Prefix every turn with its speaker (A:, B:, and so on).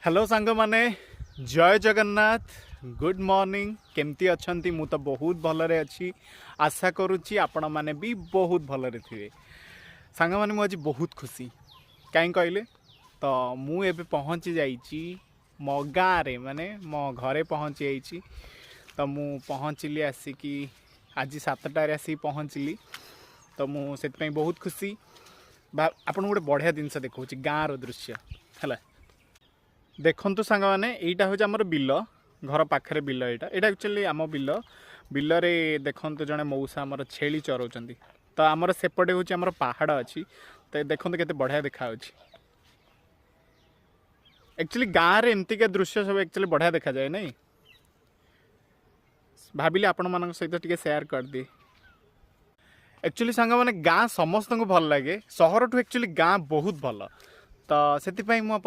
A: hello सांग माने जय जगन्नाथ गुड मॉर्निंग केमती अच्छंती मु तो बहुत भलरे अच्छी आशा करुच्ची आपण माने भी बहुत भलरे थे सांग माने मु आज बहुत खुशी कहीं कहले तो मु एबे पहुंची जाइची मो गाँव रे माने मो घरे पहुंची जाइची तो मु पहुंचली आसिकी आज 7टारे आसी पहुंचली तो मु से बहुत खुशी आपन गोटे बढ़िया जिनस देखा गाँव दृश्य है देखु सांग मैंने यहाँ हूँ आम बिल घर पाखे बिल यहाँ एक्चुअली आम बिल बिलरे देखु जड़े मौसा आमर छेली चराउछंती तो आमर सेपटे हूँ आमर पहाड़ अच्छी तो देखते केते बढ़िया देखा एक्चुअली गाँव में एमती दृश्य सब एक्चुअली बढ़िया देखा जाए नहीं भाविली आपण मान सहित टे सेयार कर दी एक्चुअली सांग मैंने गाँ समस्त को भल लगे सहर ठू एक्चुअली गाँ बहुत भल तो से